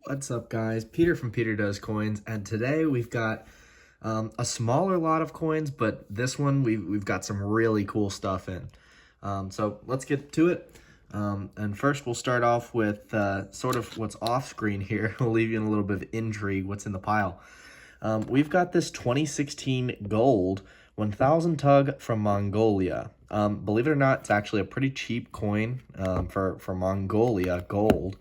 What's up, guys? Peter from Peter Does Coins, and today we've got a smaller lot of coins, but this one we've got some really cool stuff in. So let's get to it. And first we'll start off with sort of what's off screen here. We'll leave you in a little bit of intrigue what's in the pile. We've got this 2016 gold 1000 tug from Mongolia. Believe it or not, it's actually a pretty cheap coin for Mongolia gold.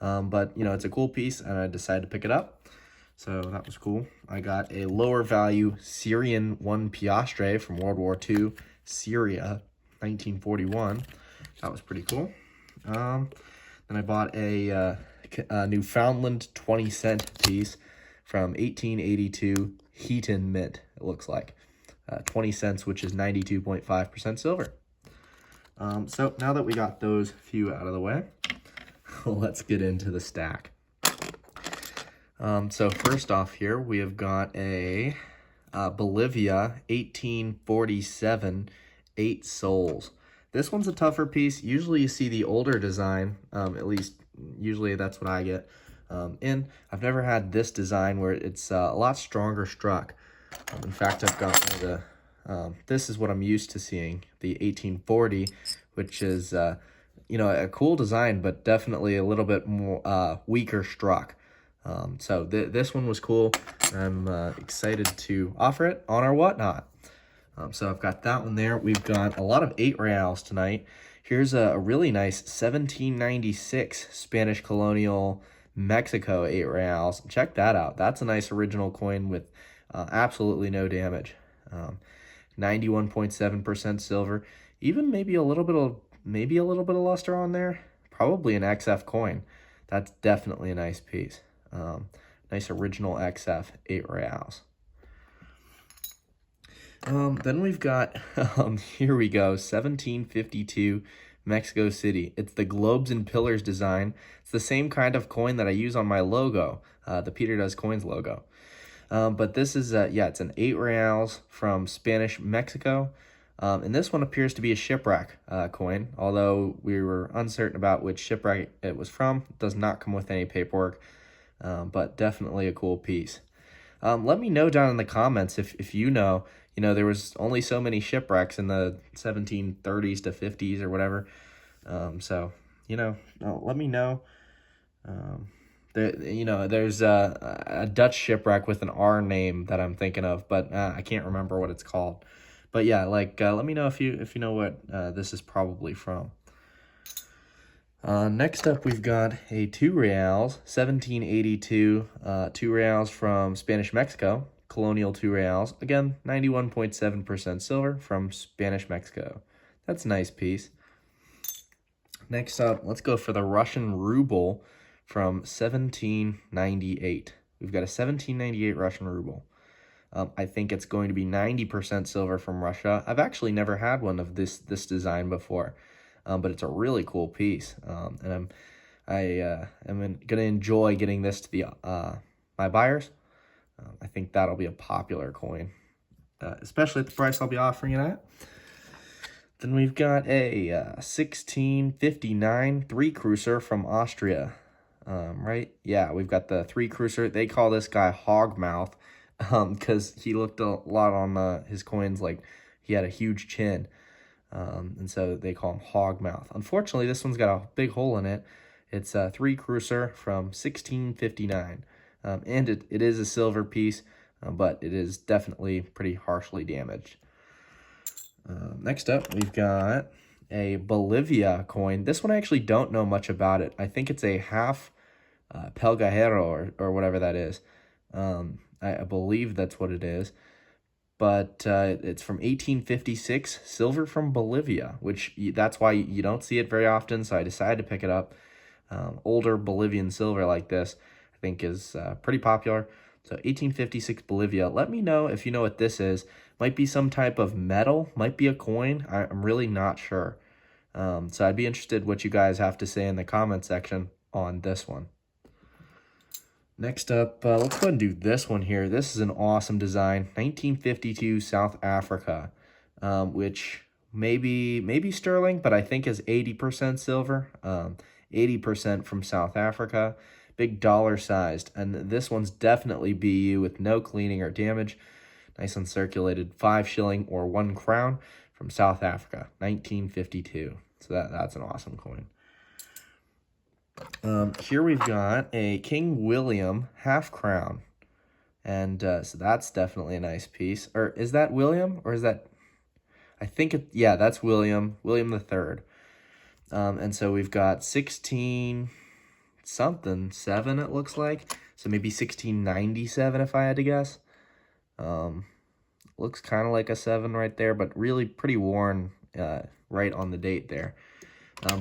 But, you know, it's a cool piece, and I decided to pick it up. So that was cool. I got a lower value Syrian 1 piastre from World War II, Syria, 1941. That was pretty cool. Then I bought a Newfoundland 20-cent piece from 1882 Heaton Mint, it looks like. 20 cents, which is 92.5% silver. So now that we got those few out of the way, let's get into the stack. So first off here, we have got a Bolivia 1847 8 soles. This one's a tougher piece. Usually you see the older design, at least usually that's what I get. And I've never had this design where it's a lot stronger struck. In fact, I've got one of the, this is what I'm used to seeing, the 1840, which is, you know, a cool design, but definitely a little bit more weaker struck. So this one was cool. I'm excited to offer it on our whatnot. So I've got that one there. We've got a lot of 8 reals tonight. Here's a really nice 1796 Spanish Colonial Mexico 8 reals. Check that out. That's a nice original coin with absolutely no damage. 91.7% silver. Even maybe a little bit of luster on there. Probably an XF coin. That's definitely a nice piece. Nice original XF 8 reals. Then we've got, here we go, 1752 Mexico City. It's the Globes and Pillars design. It's the same kind of coin that I use on my logo, the Peter Does Coins logo. But this is, it's an 8 reals from Spanish Mexico. And this one appears to be a shipwreck coin, although we were uncertain about which shipwreck it was from. It does not come with any paperwork, but definitely a cool piece. Let me know down in the comments if you know, there was only so many shipwrecks in the 1730s to 50s or whatever. So, let me know. There's a Dutch shipwreck with an R name that I'm thinking of, but I can't remember what it's called. But yeah, let me know if you know what this is probably from. Next up, we've got a 2 reals, 1782, 2 reals from Spanish Mexico, Colonial 2 reals. Again, 91.7% silver from Spanish Mexico. That's a nice piece. Next up, let's go for the Russian ruble from 1798. We've got a 1798 Russian ruble. I think it's going to be 90% silver from Russia. I've actually never had one of this design before, but it's a really cool piece. And I'm going to enjoy getting this to the my buyers. I think that'll be a popular coin, especially at the price I'll be offering it at. Then we've got a 1659 3 cruiser from Austria. Right? Yeah, we've got the 3 cruiser. They call this guy Hogmouth. Because he looked a lot on his coins like he had a huge chin, and so they call him Hogmouth. Unfortunately, this one's got a big hole in it. It's a 3 cruiser from 1659, and it is a silver piece, but it is definitely pretty harshly damaged. Next up, we've got a Bolivia coin. This one I actually don't know much about it. I think it's a half Pelgajero or whatever that is. I believe that's what it is, but it's from 1856, silver from Bolivia, which that's why you don't see it very often, so I decided to pick it up. Older Bolivian silver like this, I think, is pretty popular. So 1856 Bolivia. Let me know if you know what this is. Might be some type of metal, might be a coin. I'm really not sure. So I'd be interested what you guys have to say in the comment section on this one. Next up, let's go ahead and do this one here. This is an awesome design, 1952 South Africa, which maybe sterling, but I think is 80% silver, 80% from South Africa. big dollar sized. And this one's definitely BU with no cleaning or damage. Nice uncirculated 5 shilling or 1 crown from South Africa, 1952. So that's an awesome coin. Here we've got a King William half crown. And so that's definitely a nice piece. Or is that William? Or is that... I think yeah, that's William III. And so we've got 16 something, 7 it looks like. So maybe 1697 if I had to guess. Looks kind of like a 7 right there, but really pretty worn right on the date there.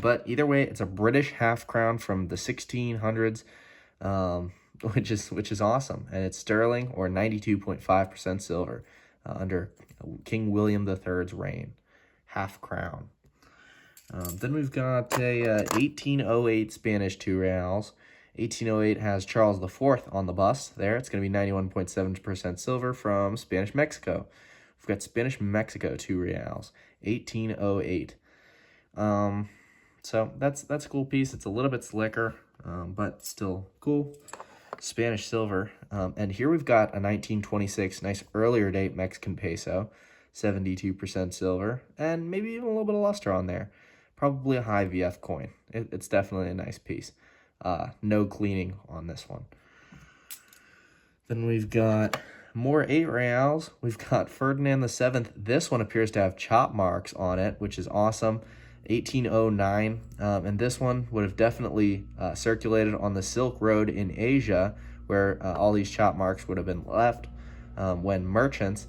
But either way, it's a British half crown from the 1600s, which is awesome. And it's sterling or 92.5% silver under King William III's reign. Half crown. Then we've got a 1808 Spanish 2 reals. 1808 has Charles IV on the bust there. It's going to be 91.7% silver from Spanish Mexico. We've got Spanish Mexico 2 reals. 1808. So that's a cool piece. It's a little bit slicker, but still cool. Spanish silver. And here we've got a 1926, nice earlier date Mexican peso, 72% silver, and maybe even a little bit of luster on there. Probably a IVth coin. It's definitely a nice piece. No cleaning on this one. Then we've got more 8 reals. We've got Ferdinand VII. This one appears to have chop marks on it, which is awesome. 1809, and this one would have definitely circulated on the Silk Road in Asia, where all these chop marks would have been left when merchants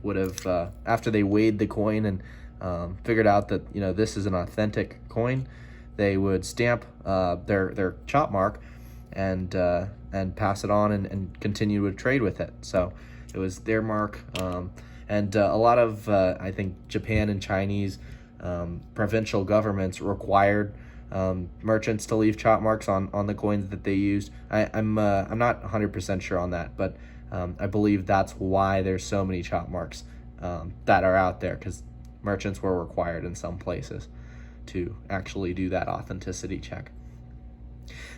would have, after they weighed the coin and figured out that this is an authentic coin, they would stamp their chop mark and pass it on and continue to trade with it. So it was their mark, and a lot of I think Japan and Chinese provincial governments required merchants to leave chop marks on the coins that they used. I'm not 100% sure on that, but I believe that's why there's so many chop marks that are out there, because merchants were required in some places to actually do that authenticity check.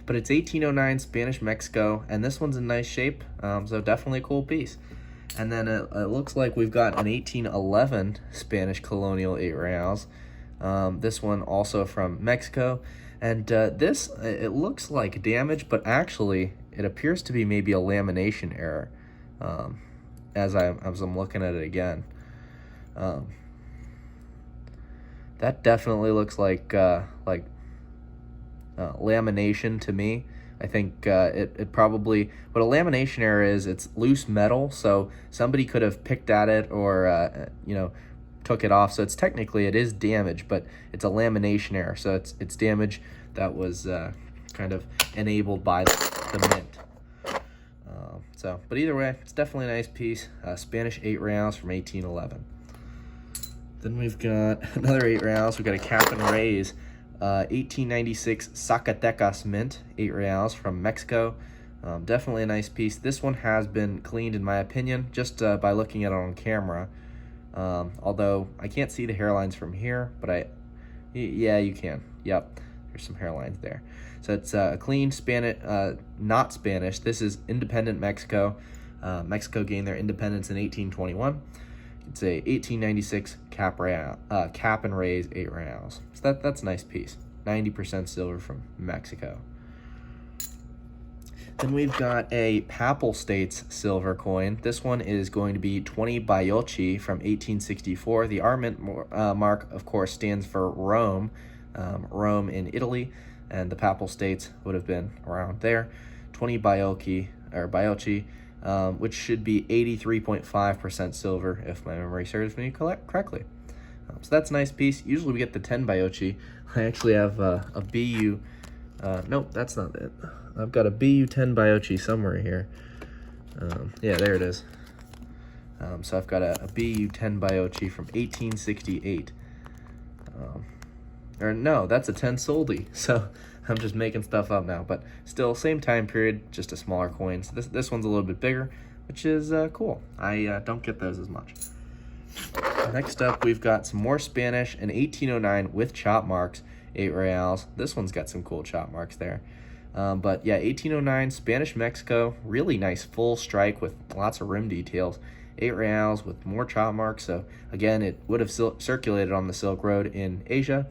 But it's 1809 Spanish Mexico, and this one's in nice shape, so definitely a cool piece. And then it looks like we've got an 1811 Spanish Colonial 8 reals. This one also from Mexico. And this, it looks like damage, but actually it appears to be maybe a lamination error as I'm looking at it again. That definitely looks like lamination to me. I think it probably, what a lamination error is, it's loose metal, so somebody could have picked at it or, took it off. So it's technically, it is damage, but it's a lamination error. So it's damage that was kind of enabled by the mint. But either way, it's definitely a nice piece. Spanish 8 reals from 1811. Then we've got another 8 reals. We've got a cap and raise. 1896 Zacatecas mint, 8 reals from Mexico. Definitely a nice piece. This one has been cleaned, in my opinion, just by looking at it on camera. Although I can't see the hairlines from here, but yeah, you can. Yep, there's some hairlines there. So it's a clean Spanish, not Spanish. This is independent Mexico. Mexico gained their independence in 1821. It's a 1896 cap and raise 8 reals. So that's a nice piece. 90% silver from Mexico. Then we've got a Papel States silver coin. This one is going to be 20 Baiocchi from 1864. The R mint mark, of course, stands for Rome, Rome in Italy, and the Papel States would have been around there. 20 Baiocchi, which should be 83.5% silver, if my memory serves me correctly. So that's a nice piece. Usually we get the 10 Baiocchi. I actually have a BU. Nope, that's not it. I've got a BU 10 Baiocchi somewhere here. Yeah, there it is. So I've got a BU 10 Baiocchi from 1868. Or no, that's a 10 soldi. So I'm just making stuff up now, but still same time period, just a smaller coin. So this one's a little bit bigger, which is cool. I don't get those as much. Next up, we've got some more Spanish, an 1809 with chop marks, 8 reals. This one's got some cool chop marks there. But yeah, 1809, Spanish Mexico, really nice full strike with lots of rim details. 8 reals with more chop marks. So again, it would have circulated on the Silk Road in Asia,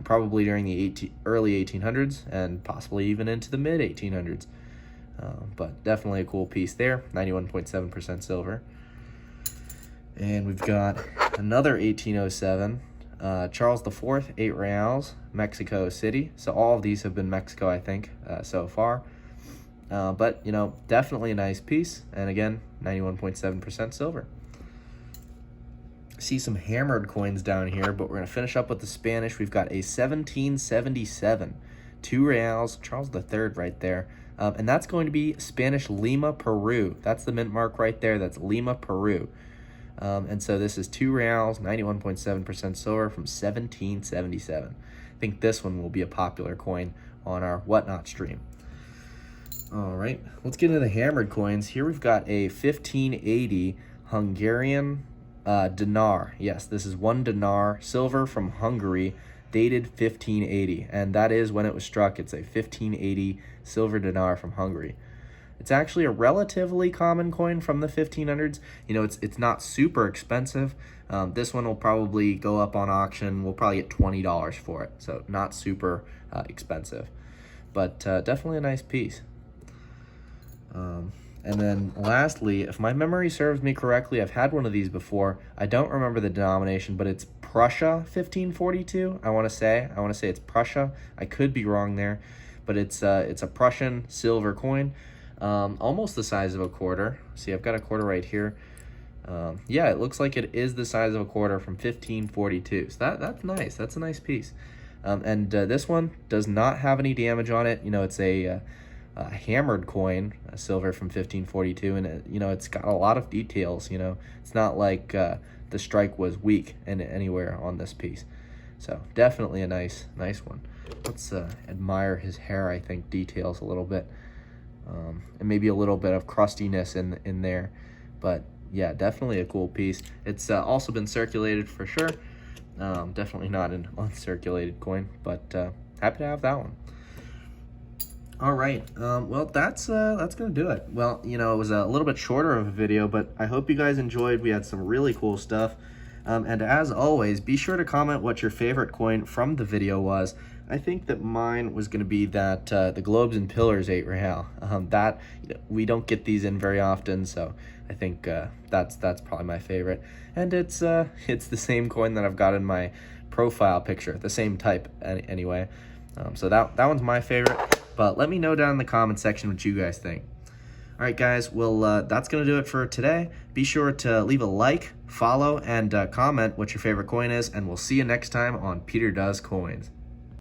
probably during the early 1800s and possibly even into the mid 1800s. But definitely a cool piece there, 91.7% silver. And we've got another 1807, Charles IV, 8 reals, Mexico City. So all of these have been Mexico, I think, so far. But, you know, definitely a nice piece. And again, 91.7% silver. See some hammered coins down here, but we're going to finish up with the Spanish. We've got a 1777, 2 reals, Charles III right there. And that's going to be Spanish Lima, Peru. That's the mint mark right there. That's Lima, Peru. And so this is 2 reals, 91.7% silver from 1777. I think this one will be a popular coin on our Whatnot stream. All right, let's get into the hammered coins. Here we've got a 1580 Hungarian dinar. Yes, this is 1 dinar, silver from Hungary, dated 1580. And that is when it was struck. It's a 1580 silver dinar from Hungary. It's actually a relatively common coin from the 1500s. You know, it's not super expensive. This one will probably go up on auction. We'll probably get $20 for it, so not super expensive. But definitely a nice piece. And then lastly, if my memory serves me correctly, I've had one of these before. I don't remember the denomination, but it's Prussia 1542. I want to say it's Prussia. I could be wrong there, but it's a Prussian silver coin. Almost the size of a quarter. See, I've got a quarter right here. Yeah, it looks like it is the size of a quarter from 1542. So that's nice. That's a nice piece. And this one does not have any damage on it. You know, it's a hammered coin, a silver from 1542, and you know, it's got a lot of details. You know, it's not like the strike was weak anywhere on this piece. So definitely a nice one. Let's admire his hair. I think details a little bit. And maybe a little bit of crustiness in there, but yeah, definitely a cool piece. It's also been circulated for sure. Definitely not an uncirculated coin, but happy to have that one. All right, well, that's gonna do it. Well, you know, it was a little bit shorter of a video, but I hope you guys enjoyed. We had some really cool stuff. And as always, be sure to comment what your favorite coin from the video was. I think that mine was going to be that the Globes and Pillars 8 real. That, you know, we don't get these in very often, so I think that's probably my favorite. And it's the same coin that I've got in my profile picture, the same type anyway. So that one's my favorite. But let me know down in the comment section what you guys think. All right, guys, well, that's going to do it for today. Be sure to leave a like, follow, and comment what your favorite coin is, and we'll see you next time on Peter Does Coins.